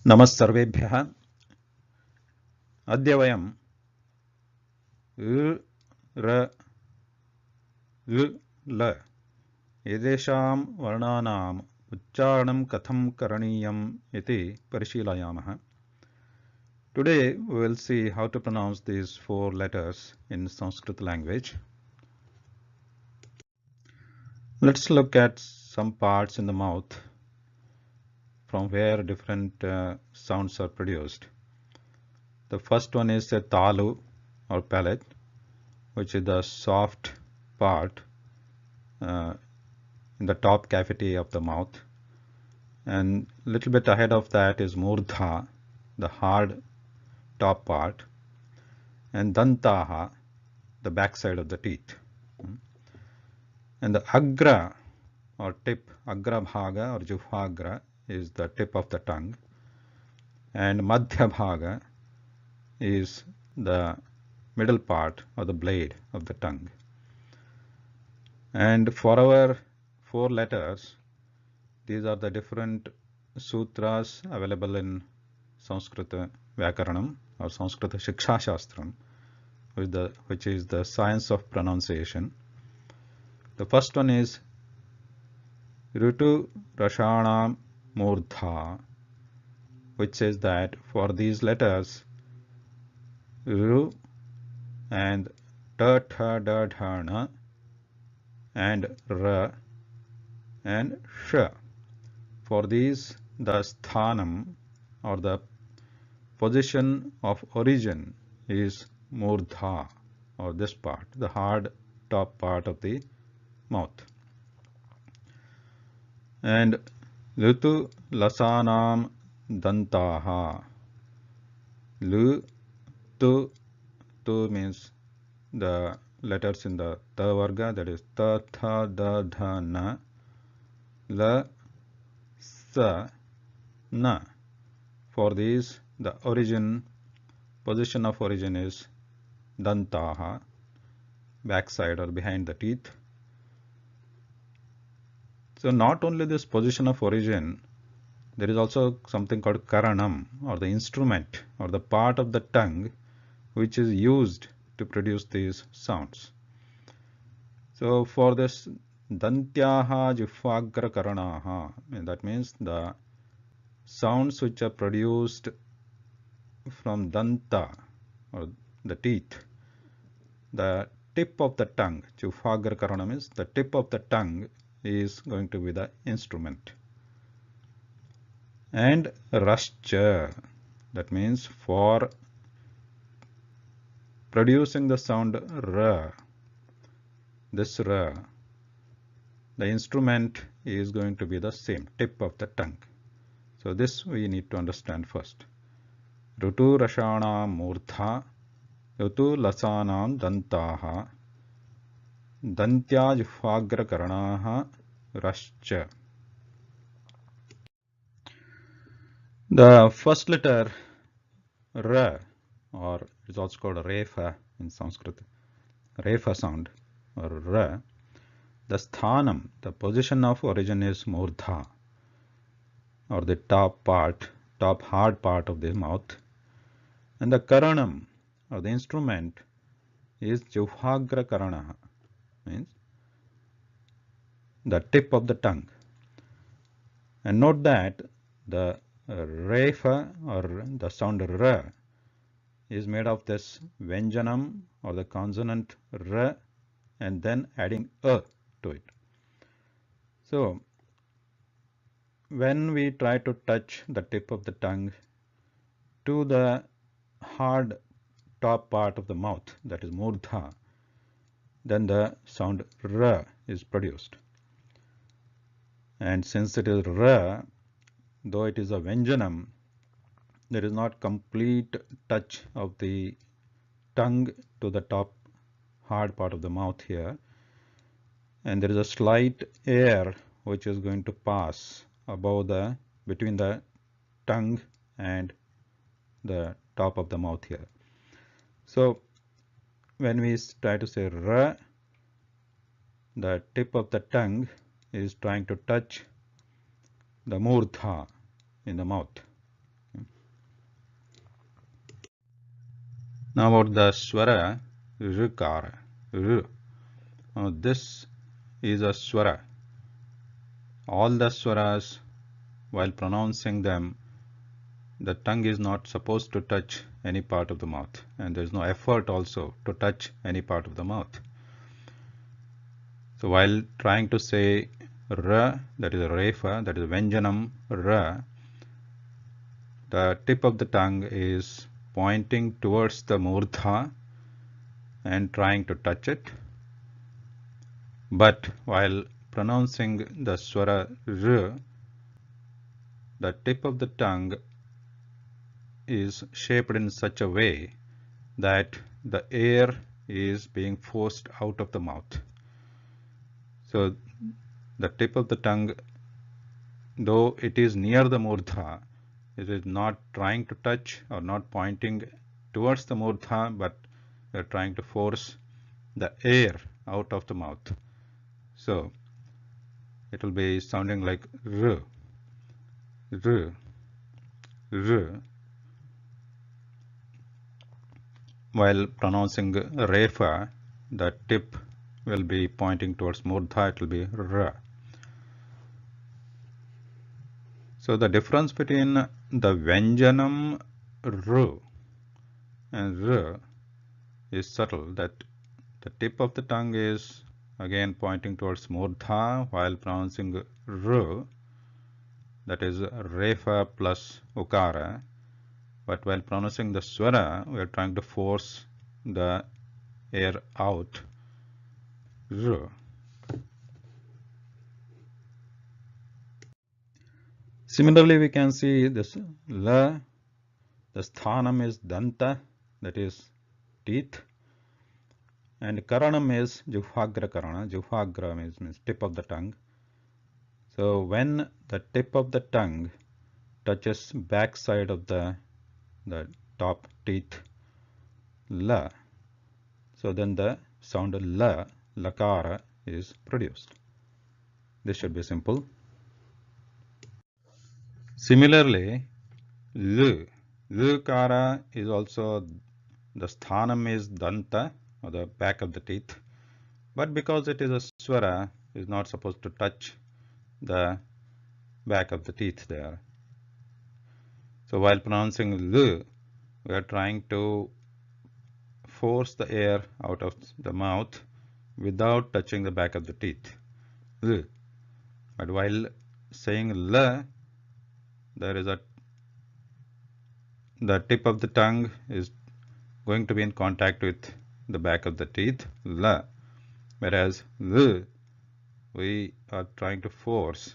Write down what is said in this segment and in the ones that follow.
नमस्सर्वेभ्यः। अद्य वयं र ल एतेषां वर्णानाम् उच्चारणं कथं करणीयम् इति परिशीलयामः. Today we will see how to pronounce these four letters in Sanskrit language. Let's look at some parts in the mouth from where different sounds are produced. The first one is the talu or palate, which is the soft part in the top cavity of the mouth, and a little bit ahead of that is murdha, the hard top part, and dantaha, the back side of the teeth. And the agra or tip, agra bhaga or jufhagra, is the tip of the tongue, and madhya bhaga is the middle part or the blade of the tongue. And for our four letters, these are the different sutras available in Sanskrit Vyakaranam or Sanskrit Shiksha Shastram, which is the science of pronunciation. The first one is Ritu Rashanam Murdha, which says that for these letters Ru and Ta Tha Da Dha Na and Ra and Sh, for these the sthanam or the position of origin is murdha, or this part, the hard top part of the mouth. And lutu lasanam dantaha. Lu tu means the letters in the ta varga, that is ta tha da dha na, la sa na. For these the position of origin is dantaha, backside or behind the teeth. So not only this position of origin, there is also something called karanam, or the instrument or the part of the tongue which is used to produce these sounds. So for this dantyaha jihvagra karanaha, that means the sounds which are produced from danta or the teeth, the tip of the tongue, jihvagra karana means the tip of the tongue is going to be the instrument. And rascha, that means for producing the sound ra, this ra, the instrument is going to be the same, tip of the tongue. So this we need to understand first. Rutu rashanam murdha, rutu lasanam dantaha, dantya jihvagra karanaha, rascha. The first letter ra, or it is also called refa in Sanskrit, refa sound or ra, the sthanam, the position of origin is murdha, or the top hard part of the mouth, and the karanam or the instrument is jihvagra karana, means the tip of the tongue. And note that the refa or the sound ra is made of this vyanjanam or the consonant ra and then adding a to it. So when we try to touch the tip of the tongue to the hard top part of the mouth, that is murdha, then the sound ra is produced. And since it is ra, though it is a vyanjanam, there is not complete touch of the tongue to the top hard part of the mouth here, and there is a slight air which is going to pass above between the tongue and the top of the mouth here. So when we try to say ra, the tip of the tongue is trying to touch the murdha in the mouth. Now about the swara rikara. R. Now this is a swara. All the swaras, while pronouncing them, the tongue is not supposed to touch any part of the mouth, and there is no effort also to touch any part of the mouth. So while trying to say ra, that is a refa, that is Vyanjanam ra, the tip of the tongue is pointing towards the murdha and trying to touch it. But while pronouncing the swara r, the tip of the tongue is shaped in such a way that the air is being forced out of the mouth. So the tip of the tongue, though it is near the murdha, it is not trying to touch or not pointing towards the murdha, but we are trying to force the air out of the mouth. So it will be sounding like r, r, r. While pronouncing refa, the tip will be pointing towards murdha, it will be ra. So the difference between the Vyanjanam r and r is subtle, that the tip of the tongue is again pointing towards murdha while pronouncing r, that is refa plus ukara. But while pronouncing the swara, we are trying to force the air out. R. Similarly, we can see this la, the sthanam is danta, that is teeth, and karanam is jihvagra karana. Jihvagra means tip of the tongue. So when the tip of the tongue touches back side of the top teeth, la, so then the sound la, lakara, is produced. This should be simple. Similarly, Lukara is also, the sthanam is danta, or the back of the teeth, but because it is a swara, is not supposed to touch the back of the teeth there. So while pronouncing L, we are trying to force the air out of the mouth without touching the back of the teeth. L. But while saying L, there is the tip of the tongue is going to be in contact with the back of the teeth, la, whereas l, we are trying to force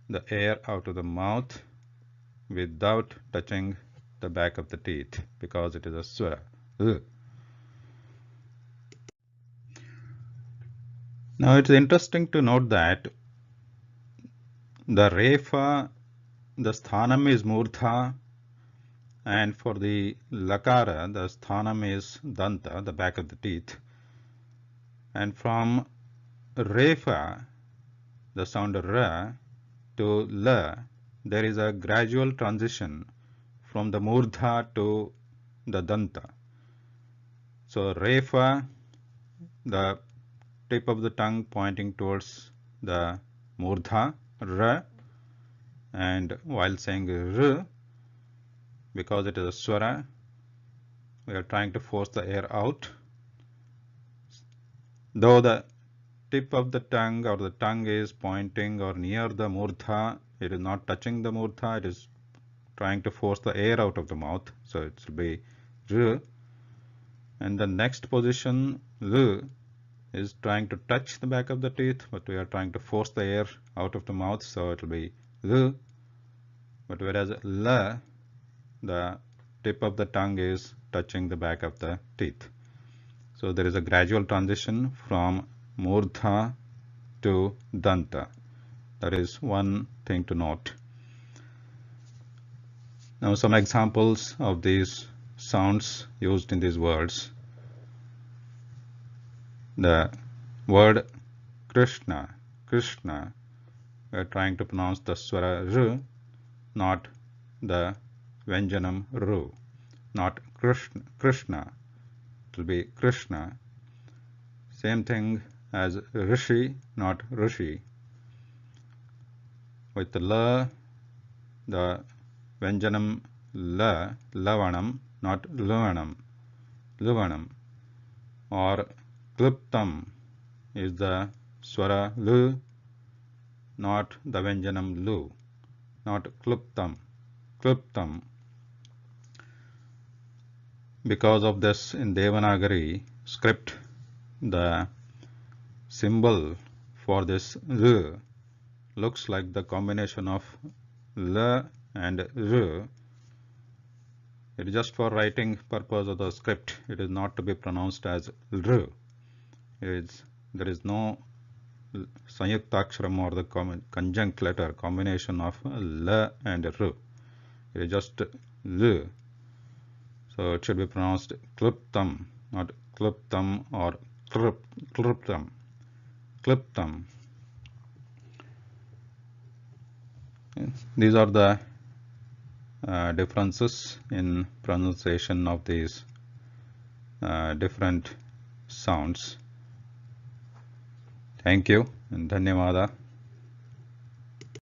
the air out of the mouth without touching the back of the teeth because it is a swara. L. Now it's interesting to note that the refa, the sthanam is murdha, and for the lakara, the sthanam is danta, the back of the teeth. And from refa, the sound ra, to la, there is a gradual transition from the murdha to the danta. So refa, the tip of the tongue pointing towards the murdha, ra, and while saying r, because it is a swara, we are trying to force the air out. Though the tip of the tongue or the tongue is pointing or near the murdha, it is not touching the murdha, it is trying to force the air out of the mouth. So it will be r. And the next position, l, is trying to touch the back of the teeth, but we are trying to force the air out of the mouth, so it will be l. But whereas la, the tip of the tongue is touching the back of the teeth. So there is a gradual transition from murdha to danta. That is one thing to note. Now some examples of these sounds used in these words. The word Krishna, Krishna, we are trying to pronounce the swara r, not the Vyanjanam ru. not Krishna. Krishna. It will be Krishna. Same thing as Rishi, not Rishi. With la, the Vyanjanam la, lavanam, not luvanam, luvanam. Or kliptam is the swara lu, not the Vyanjanam lu, not kliptam, kliptam. Because of this, in Devanagari script, the symbol for this R looks like the combination of L and R. It is just for writing purpose of the script. It is not to be pronounced as R. There is no Sanyuktaksharam or the conjunct letter combination of L and R. It is just L. So it should be pronounced kliptam, not kliptam or kliptam. Kliptam. These are the differences in pronunciation of these different sounds. Thank you and Dhanyavada.